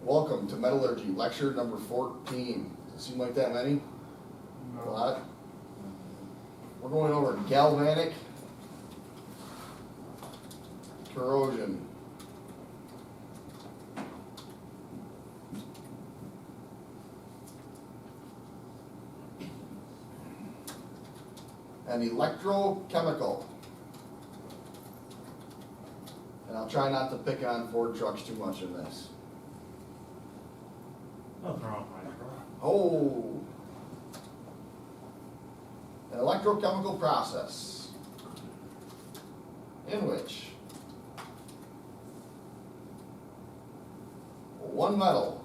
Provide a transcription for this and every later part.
Welcome to Metallurgy Lecture number 14. Does it seem like that many? A lot? We're going over galvanic corrosion. And electrochemical. And I'll try not to pick on Ford trucks too much in this. Nothing wrong with my truck. Oh! An electrochemical process in which one metal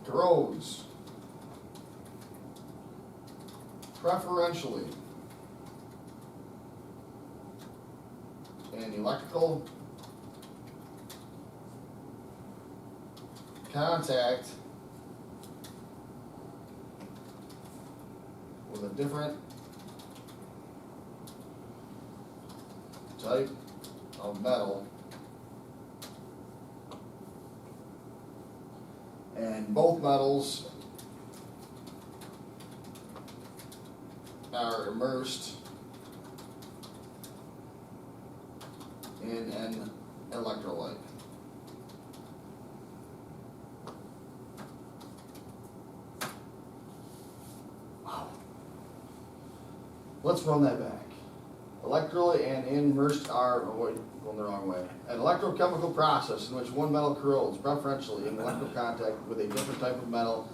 corrodes preferentially in electrical contact with a different type of metal, and both metals are immersed in an electrolyte. Wow. Let's run that back. Electrolyte and immersed are, oh wait, going the wrong way. An electrochemical process in which one metal corrodes preferentially in electrical contact with a different type of metal,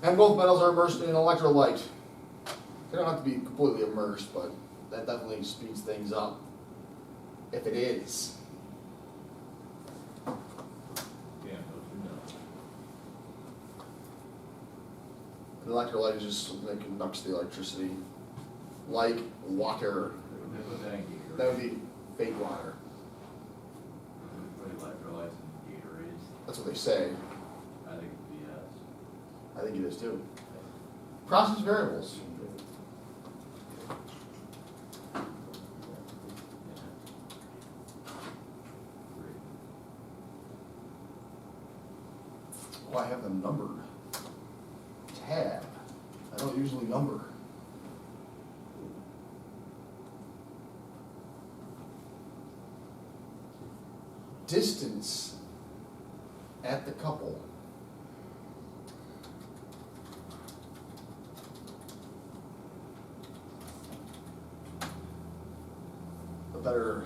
and both metals are immersed in an electrolyte. They don't have to be completely immersed, but that definitely speeds things up. If it is. Yeah, no. An electrolyte is just something that conducts the electricity, like water. That would be fake water. Electrolytes and Gatorades. That's what they say. I think it's BS. I think it is too. Process variables. Oh, I have them numbered. Tab. I don't usually number. Distance at the couple. A better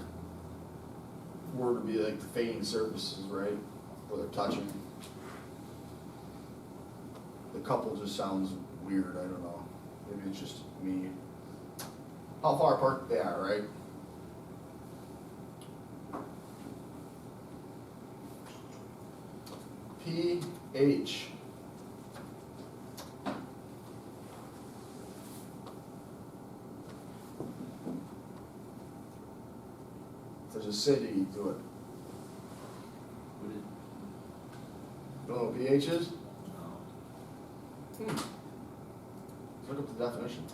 word would be like the fading surfaces, right? Where they're touching. The couple just sounds weird, I don't know. Maybe it's just me. How far apart they are, right? pH. There's acidity to it. You don't know what pH is? No. Let's look up the definition.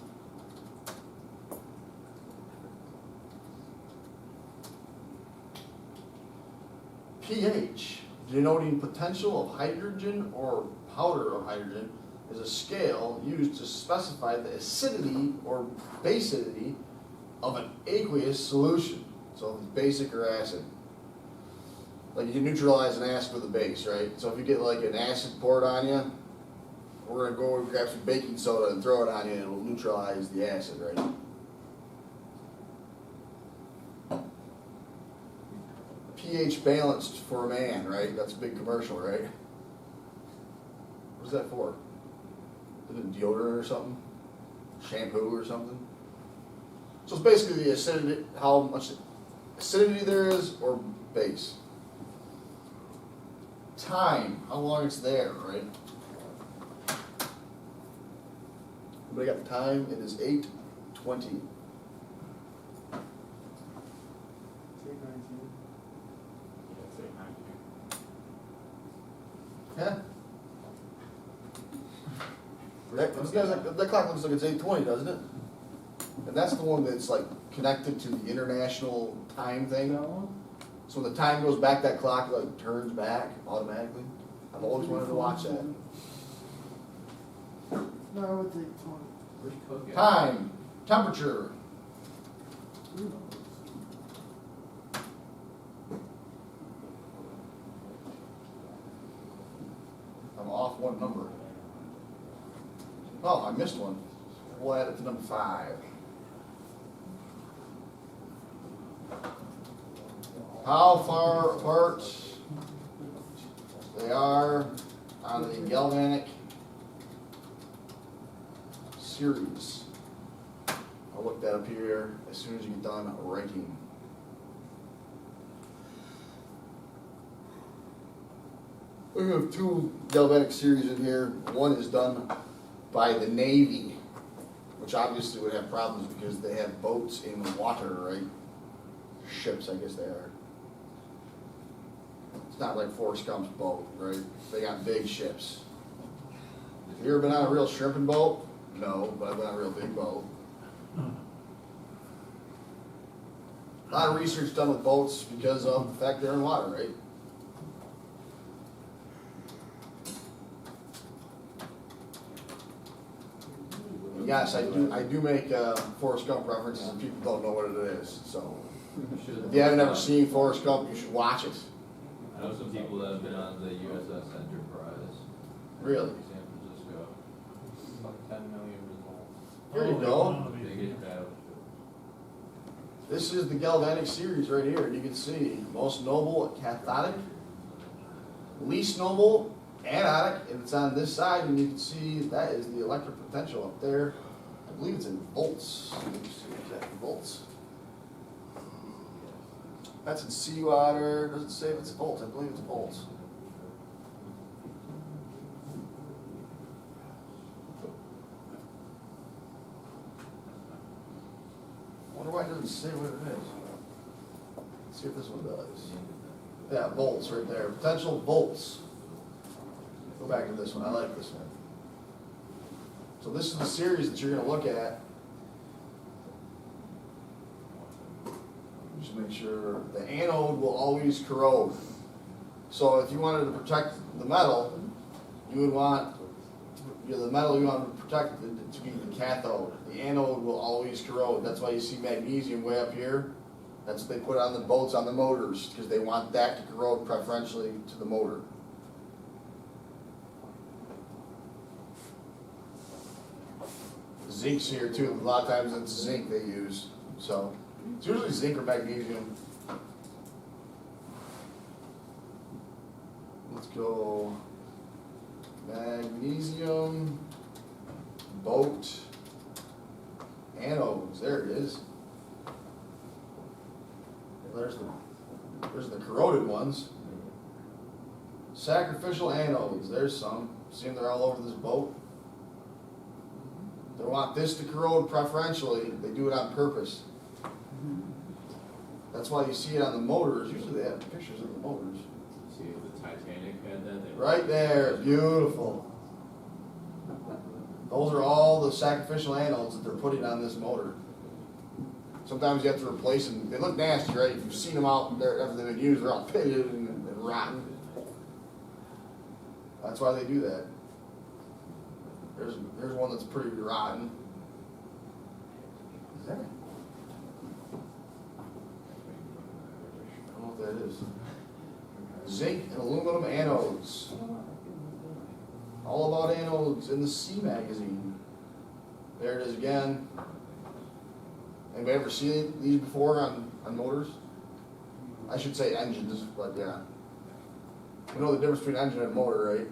pH, denoting potential of hydrogen or powder of hydrogen, is a scale used to specify the acidity or basicity of an aqueous solution. So if it's basic or acid. Like you can neutralize an acid with a base, right? So if you get like an acid poured on you, we're going to go grab some baking soda and throw it on you and it'll neutralize the acid, right? pH balanced for a man, right? That's a big commercial, right? What's that for? Is it deodorant or something? Shampoo or something? So it's basically the acidity, how much acidity there is or base. Time, how long it's there, right? Everybody got the time? It is 8:20. Yeah. That clock looks like it's 8:20, doesn't it? And that's the one that's like connected to the international time thing. So when the time goes back, that clock like turns back automatically. I've always wanted to watch that. No, I would take 20. Where's Cook at? Time, temperature. Who knows? I'm off one number. Oh, I missed one. We'll add it to number 5. How far apart they are on the Galvanic Series. I'll look that up here as soon as you get done writing. We have 2 Galvanic Series in here. One is done by the Navy, which obviously would have problems because they have boats in the water, right? Ships, I guess they are. It's not like Forrest Gump's boat, right? They got big ships. Have you ever been on a real shrimping boat? No, but I've been on a real big boat. A lot of research done with boats because of the fact they're in water, right? Yes, I do make Forrest Gump references and people don't know what it is, so. If you haven't ever seen Forrest Gump, you should watch it. I know some people that have been on the USS Enterprise. Really? San Francisco. About 10 million results. Here you go. Biggest battleship. This is the Galvanic Series right here, and you can see most noble cathodic, least noble anodic, and it's on this side, and you can see that is the electric potential up there. I believe it's in volts. Let me see exactly volts. That's in seawater. Doesn't say if it's volts. I believe it's volts. I wonder why it doesn't say what it is. Let's see if this one does. Yeah, volts right there. Potential volts. Go back to this one. I like this one. So this is the series that you're going to look at. Just make sure the anode will always corrode. So if you wanted to protect the metal, you would want the metal you want to protect it to be the cathode. The anode will always corrode. That's why you see magnesium way up here. That's what they put on the boats on the motors because they want that to corrode preferentially to the motor. Zinc's here too. A lot of times it's zinc they use. So it's usually zinc or magnesium. Let's go magnesium, boat, anodes. There it is. There's the corroded ones. Sacrificial anodes. There's some. See them? They're all over this boat. They want this to corrode preferentially. They do it on purpose. That's why you see it on the motors. Usually they have pictures of the motors. See if the Titanic had that? They Right there, beautiful. Those are all the sacrificial anodes that they're putting on this motor. Sometimes you have to replace them. They look nasty, right? If you've seen them out there after they've been used, they're all pitted and rotten. That's why they do that. There's one that's pretty rotten. Is that? I don't know what that is. Zinc and aluminum anodes. All about anodes in the C magazine. There it is again. Anybody ever seen these before on motors? I should say engines, but yeah. You know the difference between engine and motor,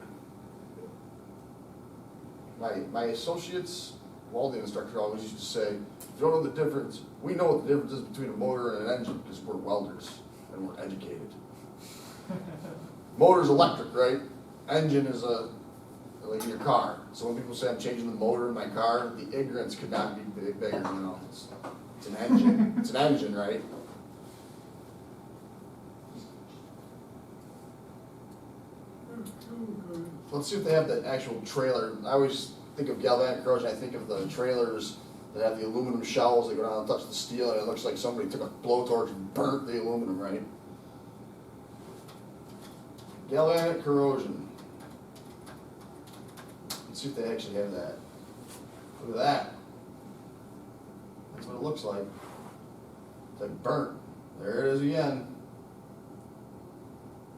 right? My associate's welding instructor always used to say, if you don't know the difference, we know what the difference is between a motor and an engine because we're welders and we're educated. Motor's electric, right? Engine is like in your car. So when people say I'm changing the motor in my car, the ignorance could not be bigger, you know. It's an engine. It's an engine, right? Let's see if they have the actual trailer. I always think of galvanic corrosion, I think of the trailers They have the aluminum shells that go down and touch the steel, and it looks like somebody took a blowtorch and burnt the aluminum, right? Galvanic corrosion. Let's see if they actually have that. Look at that. That's what it looks like. It's like burnt. There it is again.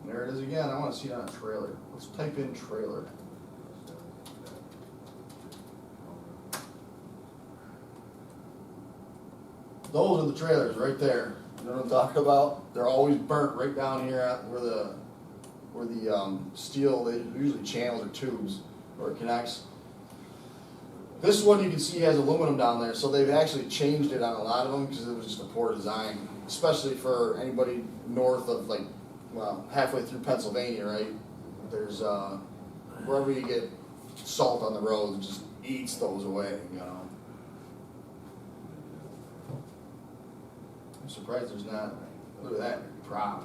There it is again. I want to see it on a trailer. Let's type in trailer. Those are the trailers right there. You know what I'm talking about? They're always burnt right down here at where the steel, they usually channels or tubes where it connects. This one you can see has aluminum down there, so they've actually changed it on a lot of them because it was just a poor design, especially for anybody north of like, well, halfway through Pennsylvania, right? There's wherever you get salt on the road, it just eats those away, you know. I'm surprised there's not. Look at that prop.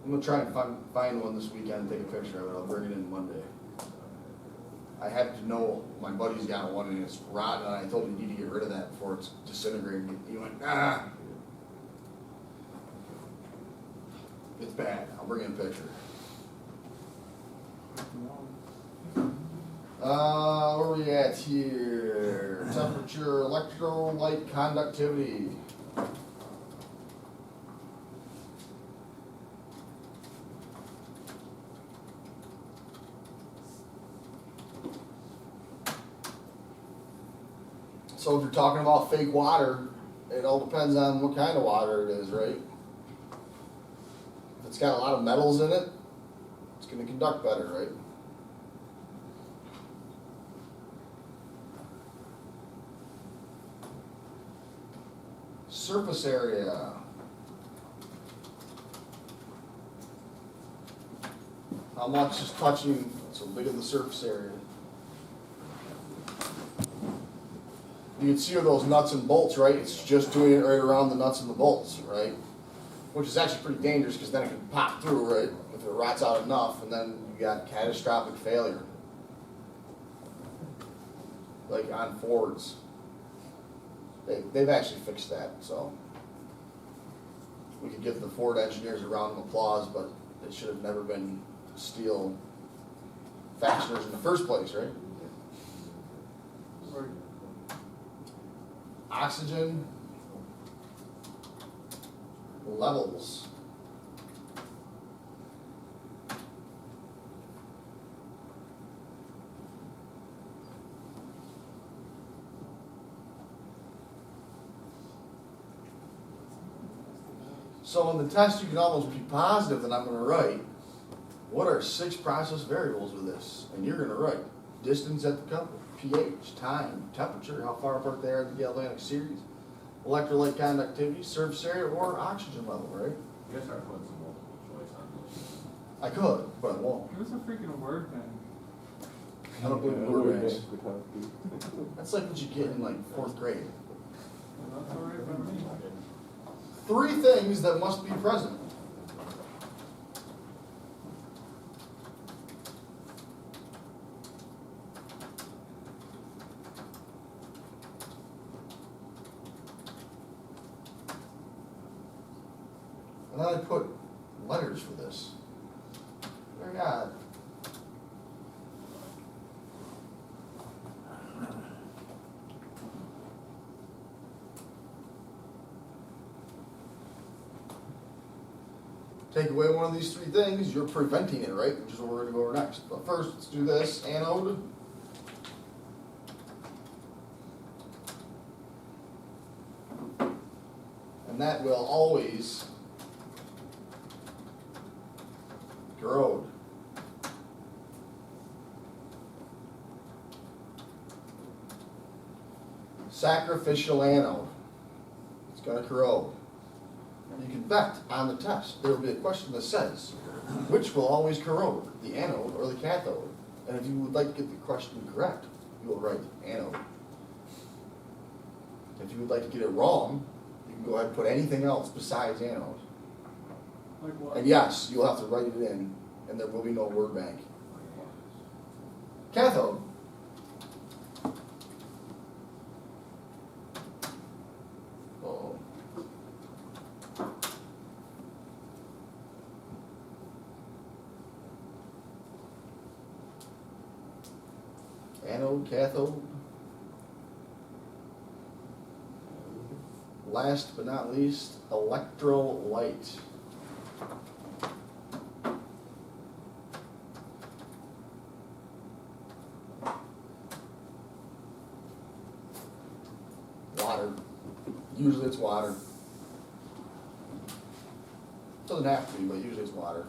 I'm gonna try and find one this weekend and take a picture of it. I'll bring it in Monday. I happen to know my buddy's got one and it's rotten, and I told him you need to get rid of that before it's disintegrating. He went, ah. It's bad. I'll bring in a picture. Where are we at here? Temperature, electrolyte conductivity. So if you're talking about fake water, it all depends on what kind of water it is, right? If it's got a lot of metals in it, it's going to conduct better, right? Surface area. How much is touching, so big of the surface area. You can see those nuts and bolts, right? It's just doing it right around the nuts and the bolts, right? Which is actually pretty dangerous because then it can pop through, right? If it rots out enough, and then you got catastrophic failure. Like on Fords. They've actually fixed that, so. We could give the Ford engineers a round of applause, but it should have never been steel fasteners in the first place, right? Oxygen levels. So in the test you can almost be positive that I'm going to write, what are 6 process variables with this? And you're going to write distance at the couple, pH, time, temperature, how far apart they are in the Galvanic Series, electrolyte conductivity, surface area, or oxygen level, right? You guys start putting some multiple choice on this. I could, but I won't. Give us a freaking word bank. I don't believe in word banks. That's like what you get in like 4th grade. That's all right by me. 3 things that must be present. And then I put letters for this. Very odd. Take away one of these 3 things, you're preventing it, right? Which is what we're going to go over next. But first, let's do this. Anode. And that will always corrode. Sacrificial anode. It's going to corrode. You can bet on the test. There will be a question that says, which will always corrode, the anode or the cathode? And if you would like to get the question correct, you will write anode. If you would like to get it wrong, you can go ahead and put anything else besides anode. Like what? And yes, you'll have to write it in, and there will be no word bank. Cathode. Uh-oh. Anode, cathode. Last but not least, electrolyte. Water. Usually it's water. Doesn't have to be, but usually it's water.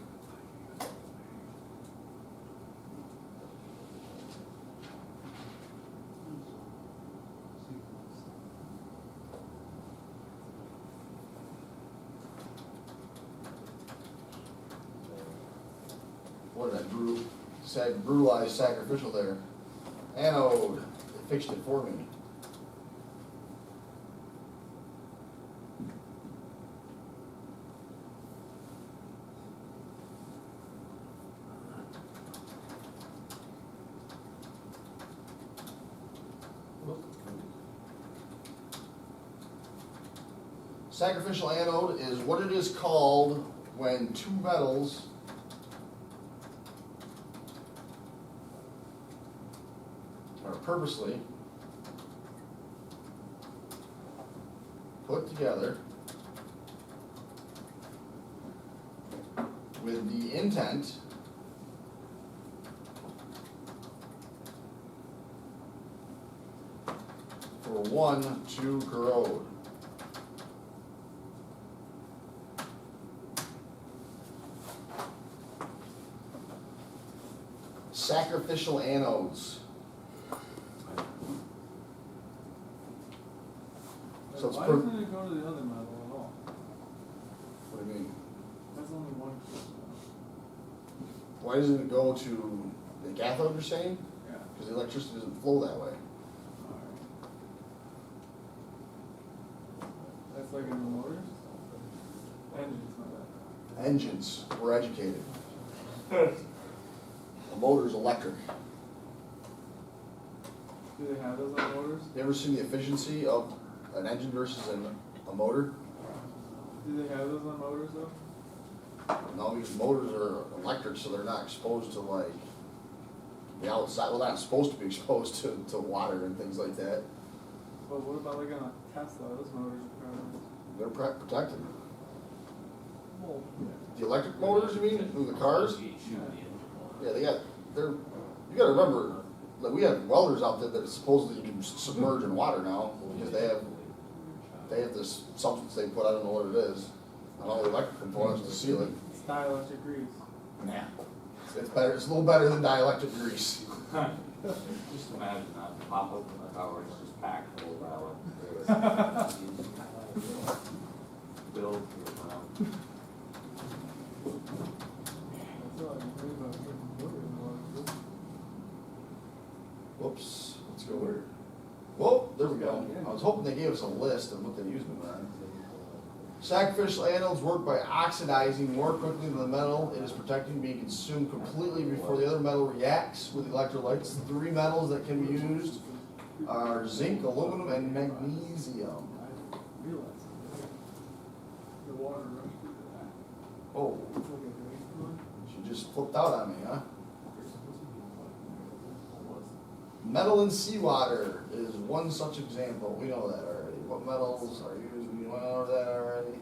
What did I brutalize sacrificial there? Anode. They fixed it for me. Sacrificial anode is what it is called when two metals are purposely put together with the intent for one to corrode. Sacrificial anodes. So it's Why per- doesn't it go to the other metal at all? What do you mean? That's only one. Why doesn't it go to the cathode, you're saying? Yeah. Because the electricity doesn't flow that way. Alright. That's like in the motors? Engines, not that. Engines, we're educated. A motor's electric. Do they have those on motors? You ever seen the efficiency of an engine versus a motor? Do they have those on motors though? No, because motors are electric, so they're not exposed to like the outside. Well, they're not supposed to be exposed to water and things like that. But what about like on a Tesla? Those motors are They're protected. well, The electric motors, you mean, in the cars? Yeah, you gotta remember, like, we have welders out there that supposedly you can submerge in water now, because they have this substance they put, I don't know what it is, on all the electric components to seal it. it's dielectric grease. Nah. It's better, it's a little better than dielectric grease. Just imagine that, pop open the car, it's just packed full of dielectric. Build, That's all I can think about here. Whoops, let's go where? Whoa, there we go. I was hoping they gave us a list of what they used them on. Sacrificial anodes work by oxidizing more quickly than the metal it is protecting, being consumed completely before the other metal reacts with electrolytes. The three metals that can be used are zinc, aluminum, and magnesium. I realized the water rushed through that. Oh, It's like a drain one. she just flipped out on me, huh? Metal in seawater is one such example. We know that already. What metals are used? We went over that already.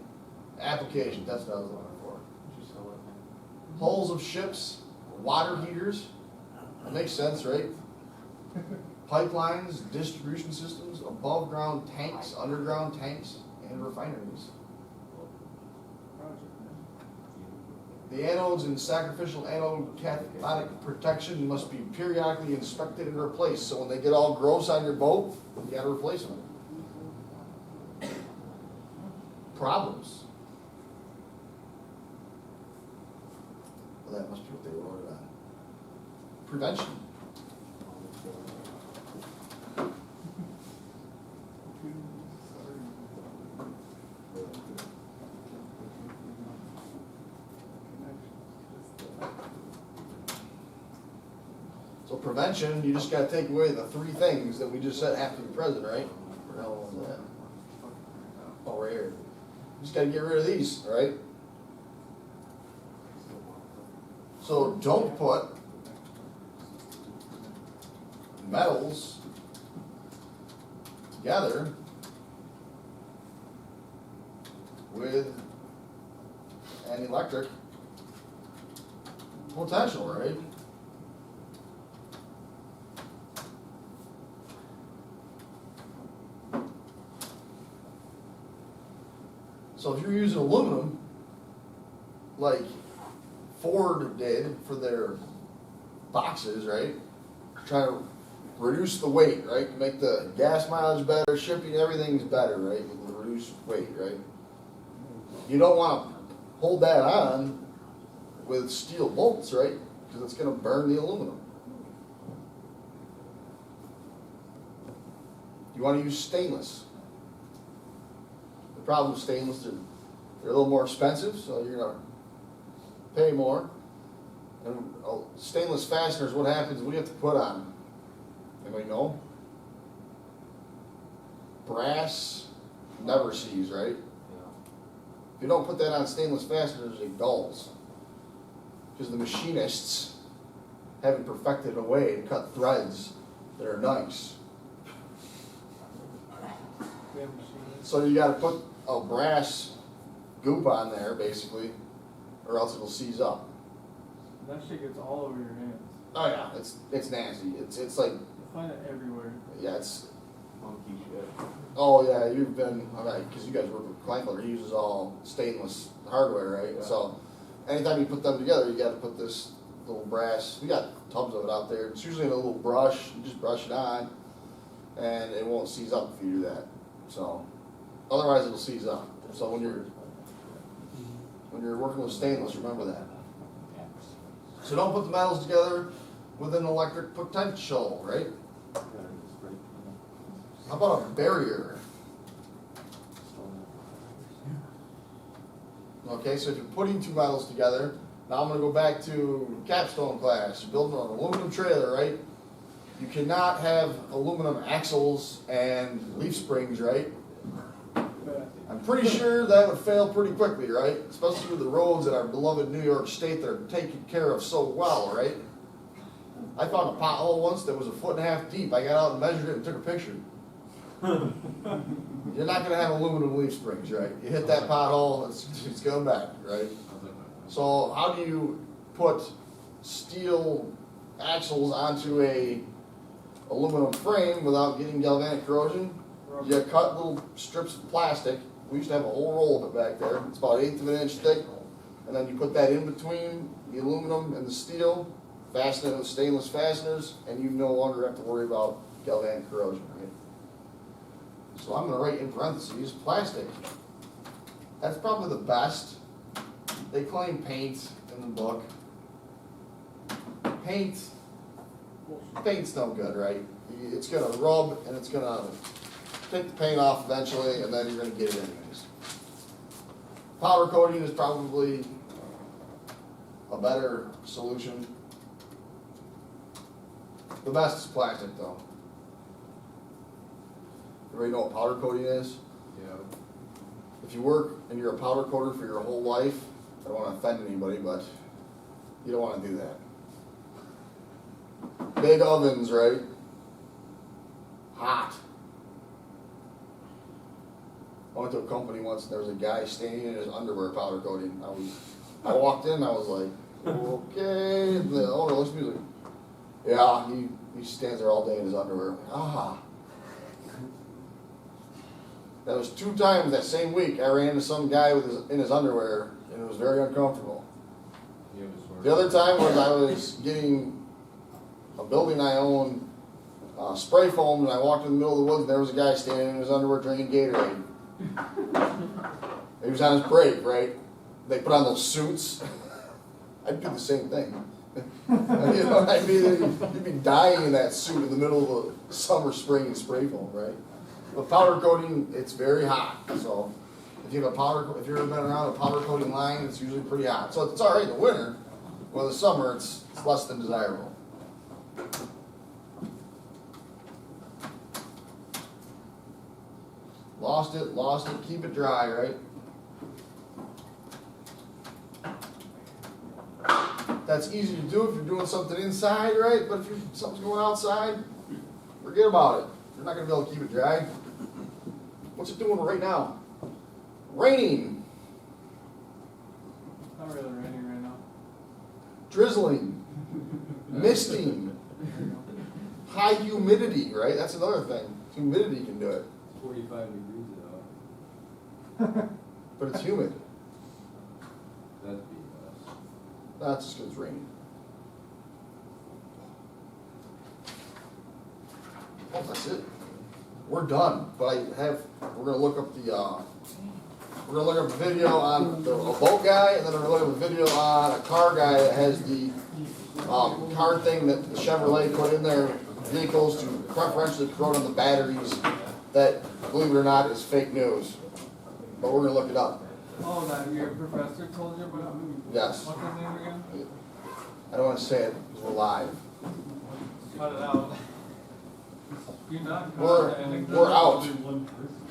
Application, that's what I was looking for. Hulls of ships, water heaters. That makes sense, right? Pipelines, distribution systems, above ground tanks, underground tanks, and refineries. Project, man. The anodes in sacrificial anode cathodic protection must be periodically inspected and replaced, so when they get all gross on your boat, you gotta replace them. Problems. Well, that must be what they wrote it on. Prevention. So prevention, you just gotta take away the three things that we just said have to be present, right? Where the hell was that? Oh, right here. Just gotta get rid of these, right? So don't put metals together with an electric potential, right? So if you're using aluminum, like Ford did for their boxes, right? Trying to reduce the weight, right? Make the gas mileage better, shipping, everything's better, right? With the reduced weight, right? You don't want to hold that on with steel bolts, right? Because it's going to burn the aluminum. You want to use stainless. The problem with stainless, they're a little more expensive, so you're going to pay more. And stainless fasteners, what happens, we have to put on, anybody know? Brass never sees, right? If you don't put that on stainless fasteners, it dulls. Because the machinists haven't perfected a way to cut threads that are nice. So you gotta put a brass goop on there, basically, or else it'll seize up. That shit gets all over your hands. Oh yeah, it's nasty. It's like, You find it everywhere. yeah, it's, Funky shit. oh yeah, you've been, because you guys work with Kleinfelder, he uses all stainless hardware, right? Yeah. So anytime you put them together, you gotta put this little brass, we got tubs of it out there. It's usually in a little brush, you just brush it on, and it won't seize up if you do that. So, otherwise it'll seize up. So when you're working with stainless, remember that. So don't put the metals together with an electric potential, right? How about a barrier? Okay, so if you're putting two metals together, now I'm going to go back to capstone class. You're building an aluminum trailer, right? You cannot have aluminum axles and leaf springs, right? I'm pretty sure that would fail pretty quickly, right? Especially with the roads in our beloved New York State that are taken care of so well, right? I found a pothole once that was 1.5 feet deep. I got out and measured it and took a picture. You're not going to have aluminum leaf springs, right? You hit that pothole, it's going back, right? So how do you put steel axles onto a aluminum frame without getting galvanic corrosion? You cut little strips of plastic. We used to have a whole roll of it back there. It's about 1/8 of an inch thick. And then you put that in between the aluminum and the steel, fasten it with stainless fasteners, and you no longer have to worry about galvanic corrosion, right? So I'm going to write in parentheses, plastic. That's probably the best. They claim paint in the book. Paint's no good, right? It's going to rub and it's going to take the paint off eventually, and then you're going to get it anyways. Powder coating is probably a better solution. The best is plastic though. Everybody know what powder coating is? Yeah. If you work and you're a powder coater for your whole life, I don't want to offend anybody, but you don't want to do that. Big ovens, right? Hot. I went to a company once and there was a guy standing in his underwear powder coating. I walked in and I was like, okay. And the owner looks at me like, yeah, he stands there all day in his underwear. I'm like, ah. That was 2 times that same week I ran into some guy in his underwear, and it was very uncomfortable. The other time was I was getting a building I own spray foam, and I walked in the middle of the woods and there was a guy standing in his underwear drinking Gatorade. He was on his break, right? They put on those suits. I'd do the same thing. You know, you'd be dying in that suit in the middle of the summer spraying spray foam, right? But powder coating, it's very hot. So if you have if you've been around a powder coating line, it's usually pretty hot. So it's all right in the winter. Well, in the summer, it's less than desirable. Lost it, keep it dry, right? That's easy to do if you're doing something inside, right? But if something's going outside, forget about it. You're not gonna be able to keep it dry. What's it doing right now? Raining, Not really raining right now. drizzling, misting, high humidity, right? That's another thing. Humidity can do it, 45 degrees out. but it's humid. That'd be nice. That's just 'cause it's raining. Oh, that's it. We're done, but we're gonna look up we're gonna look up a video on a boat guy, and then we're gonna look up a video on a car guy that has the car thing that the Chevrolet put in their vehicles to preferentially corrode on the batteries that, believe it or not, is fake news. But we're gonna look it up. Oh, that your professor told you about? Yes. What's his name again? I don't wanna say it, because we're live. Cut it out. You're not We're out.